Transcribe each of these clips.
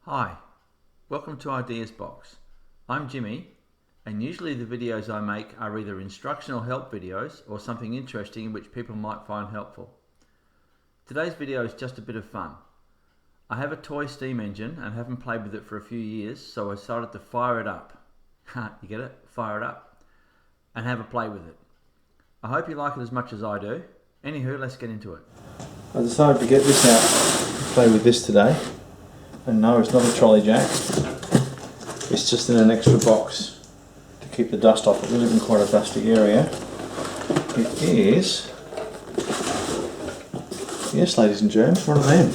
Hi, welcome to Ideas Box. I'm Jimmy, and usually the videos I make are either instructional help videos or something interesting which people might find helpful. Today's video is just a bit of fun. I have a toy steam engine and haven't played with it for a few years, so I decided to fire it up. You get it? Fire it up and have a play with it. I hope you like it as much as I do. Anywho, let's get into it. I decided to get this out and play with this today. And no, it's not a trolley jack. It's just in an extra box to keep the dust off. We live in quite a dusty area. It is, yes ladies and germs, one of them.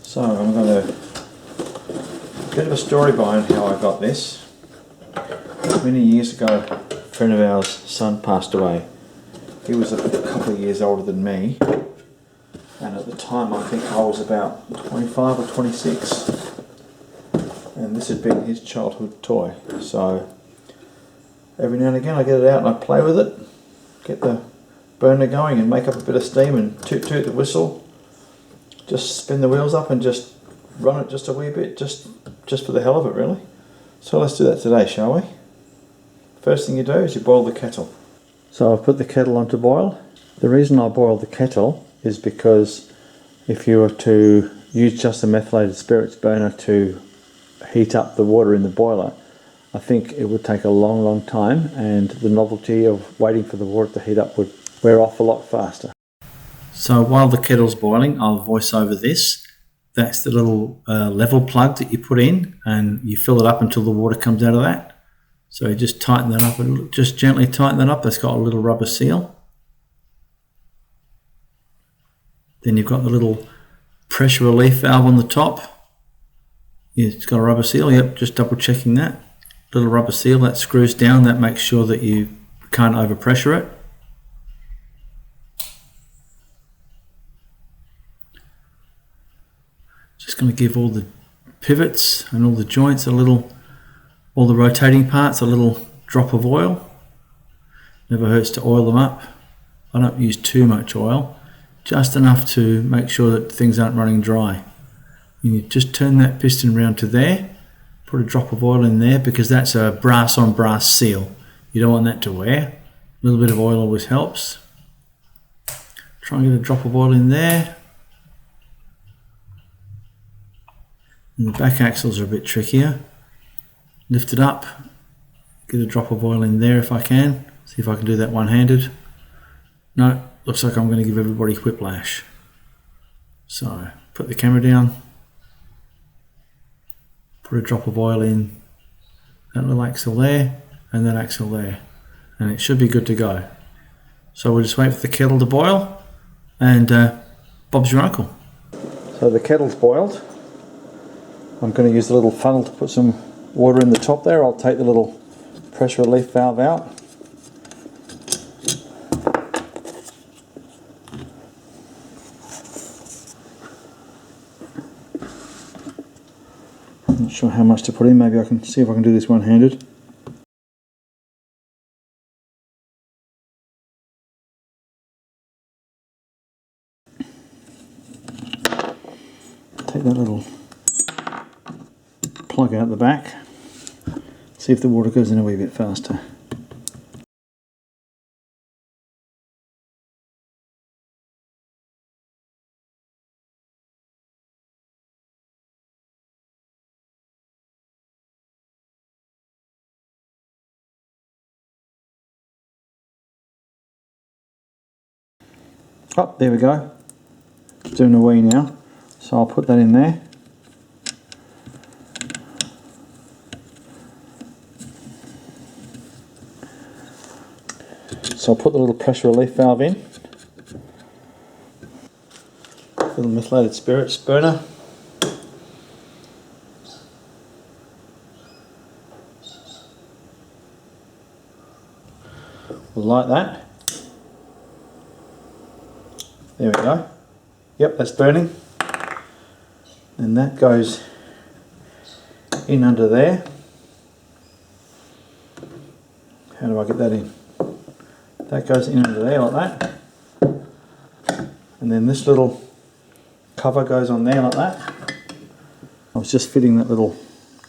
So I'm going to, a bit of a story behind how I got this. Many years ago, a friend of ours' son passed away. He was a couple of years older than me. And at the time I think I was about 25 or 26, and this had been his childhood toy. So every now and again I get it out and I play with it, get the burner going and make up a bit of steam and toot toot the whistle, just spin the wheels up and just run it just a wee bit, just for the hell of it really. So let's do that today, shall we? First thing you do is you boil the kettle. So I've put the kettle on to boil. The reason I boil the kettle is because if you were to use just a methylated spirits burner to heat up the water in the boiler, I think it would take a long time, and the novelty of waiting for the water to heat up would wear off a lot faster. So while the kettle's boiling, I'll voice over this. That's the little level plug that you put in, and you fill it up until the water comes out of that. So you just tighten that up, and just gently tighten that up. That's got a little rubber seal. Then you've got the little pressure relief valve on the top. It's got a rubber seal, yep, just double checking that. Little rubber seal that screws down, that makes sure that you can't overpressure it. Just going to give all the pivots and all the joints all the rotating parts a little drop of oil. Never hurts to oil them up. I don't use too much oil. Just enough to make sure that things aren't running dry. And you just turn that piston round to there, put a drop of oil in there because that's a brass on brass seal. You don't want that to wear. A little bit of oil always helps. Try and get a drop of oil in there. And the back axles are a bit trickier. Lift it up, get a drop of oil in there if I can. See if I can do that one-handed. No. Looks like I'm going to give everybody whiplash. So put the camera down, put a drop of oil in that little axle there and that axle there, and it should be good to go. So we'll just wait for the kettle to boil, and Bob's your uncle. So the kettle's boiled. I'm going to use the little funnel to put some water in the top there. I'll take the little pressure relief valve out. Not sure how much to put in, maybe I can see if I can do this one-handed. Take that little plug out the back, see if the water goes in a wee bit faster. Oh, there we go. It's doing a wee now. So I'll put that in there. So I'll put the little pressure relief valve in. Little methylated spirits burner. We'll light that. There we go. Yep, that's burning. And that goes in under there. How do I get that in? That goes in under there like that. And then this little cover goes on there like that. I was just fitting that little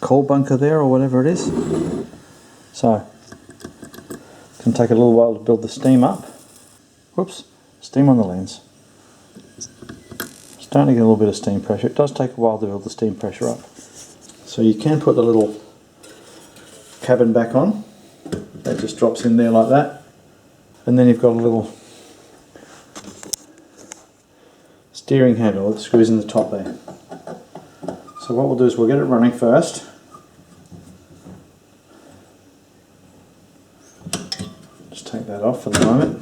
coal bunker there or whatever it is. So it's going to take a little while to build the steam up. Whoops, steam on the lens. Starting to get a little bit of steam pressure. It does take a while to build the steam pressure up. So you can put the little cabin back on. That just drops in there like that. And then you've got a little steering handle that screws in the top there. So what we'll do is we'll get it running first. Just take that off for the moment.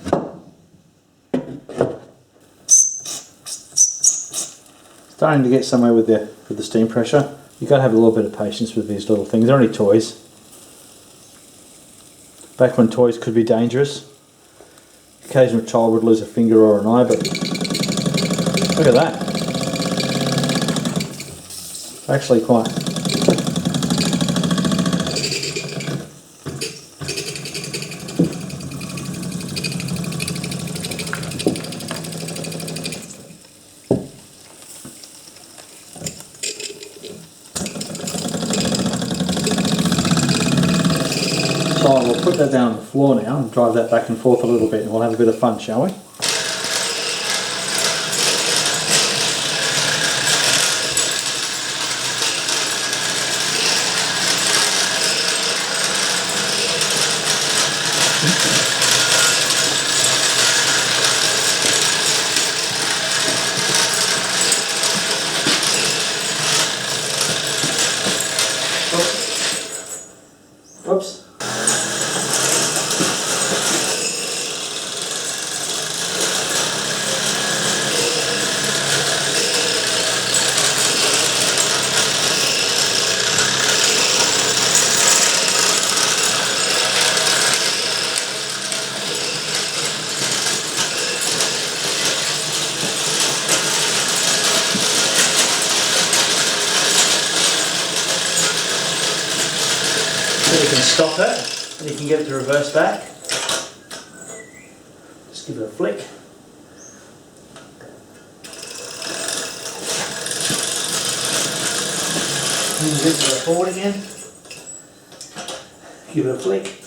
Starting to get somewhere with the steam pressure. You've got to have a little bit of patience with these little things. They're only toys. Back when toys could be dangerous. Occasional child would lose a finger or an eye, but look at that. Actually quite. So we'll put that down on the floor now and drive that back and forth a little bit, and we'll have a bit of fun, shall we? Oops. You can stop it and you can get it to reverse back. Just give it a flick. And get it forward again. Give it a flick.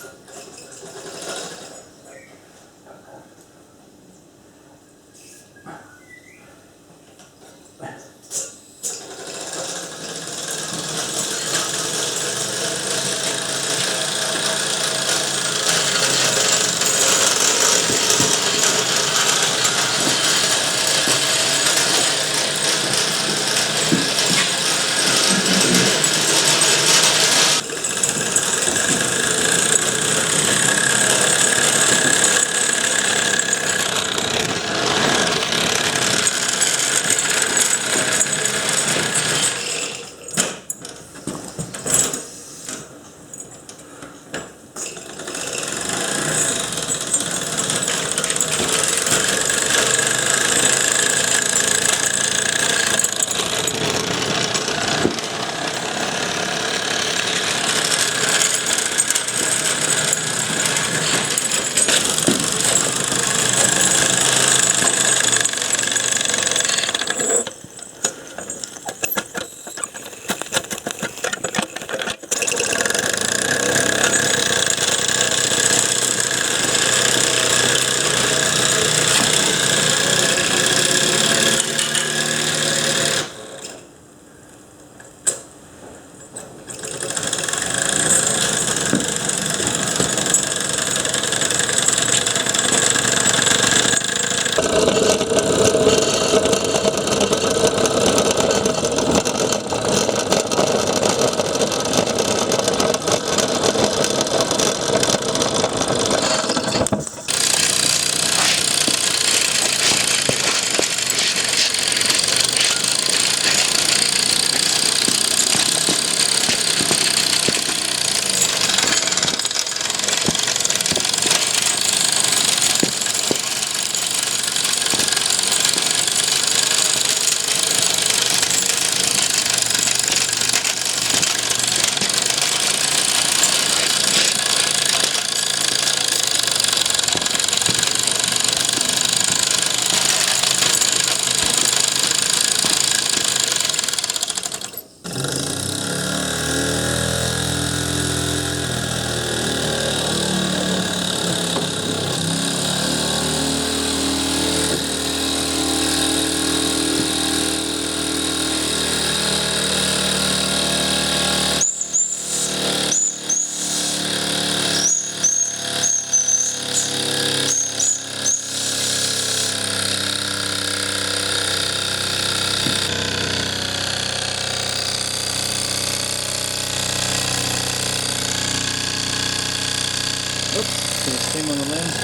Oops, bit of steam on the lens.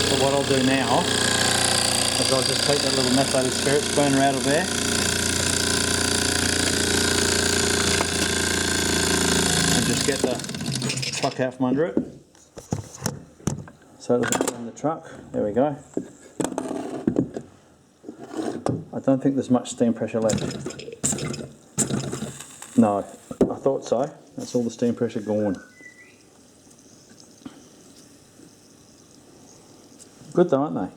So what I'll do now is I'll just take that little methylated spirits burner out of there and just get the truck out from under it so it doesn't run the truck. There we go. I don't think there's much steam pressure left. No, I thought so. That's all the steam pressure gone. Good though, aren't they?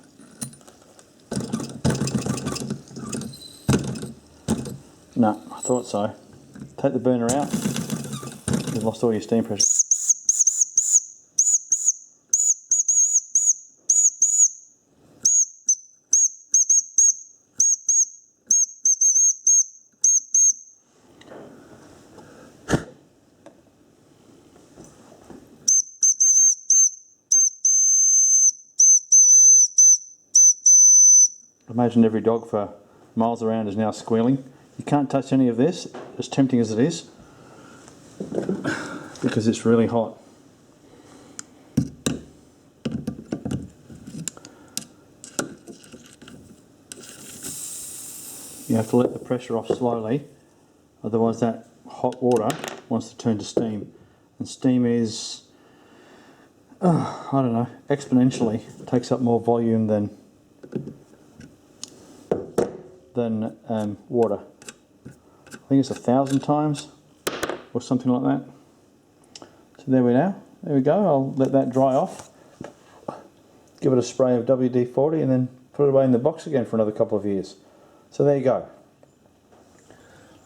No, I thought so. Take the burner out. You've lost all your steam pressure. Imagine every dog for miles around is now squealing. You can't touch any of this, as tempting as it is, because it's really hot. You have to let the pressure off slowly, otherwise that hot water wants to turn to steam. And steam is, I don't know, exponentially takes up more volume than water. I think it's 1,000 times or something like that. So there we go. I'll let that dry off, give it a spray of WD-40 and then put it away in the box again for another couple of years. So there you go.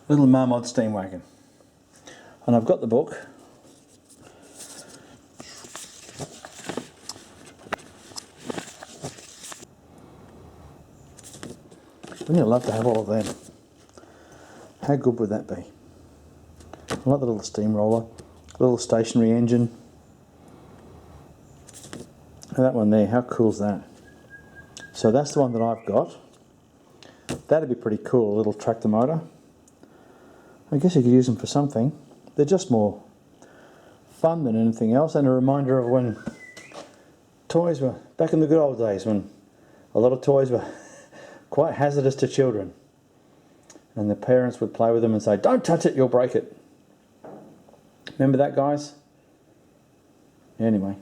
Little Mamod steam wagon. And I've got the book. Wouldn't you love to have all of them? How good would that be? I like the little steamroller, little stationary engine. And that one there, how cool is that? So that's the one that I've got. That'd be pretty cool, a little tractor motor. I guess you could use them for something. They're just more fun than anything else, and a reminder of when toys were, back in the good old days, when a lot of toys were quite hazardous to children. And the parents would play with them and say, "Don't touch it, you'll break it." Remember that, guys? Anyway.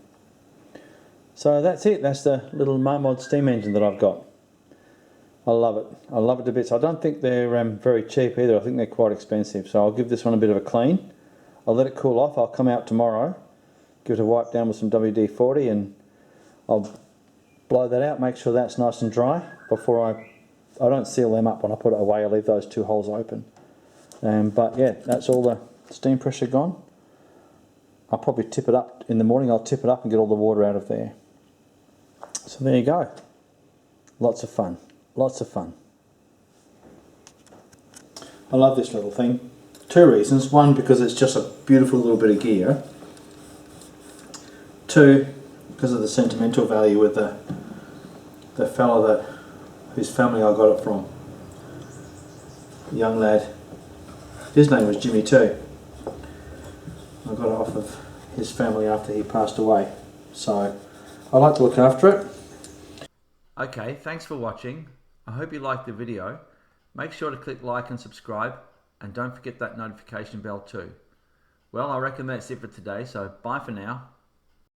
So that's it. That's the little Mamod steam engine that I've got. I love it. I love it to bits. I don't think they're very cheap either. I think they're quite expensive. So I'll give this one a bit of a clean. I'll let it cool off. I'll come out tomorrow, give it a wipe down with some WD-40, and I'll blow that out, make sure that's nice and dry before I don't seal them up when I put it away. I leave those two holes open. But yeah, that's all the steam pressure gone. I'll probably tip it up in the morning. I'll tip it up and get all the water out of there. So there you go. Lots of fun. Lots of fun. I love this little thing. Two reasons. One, because it's just a beautiful little bit of gear. Two, because of the sentimental value with the fella whose family I got it from. A young lad. His name was Jimmy too. I got it off of his family after he passed away. So I like to look after it. Okay, thanks for watching. I hope you liked the video. Make sure to click like and subscribe, and don't forget that notification bell too. Well, I reckon that's it for today, so bye for now.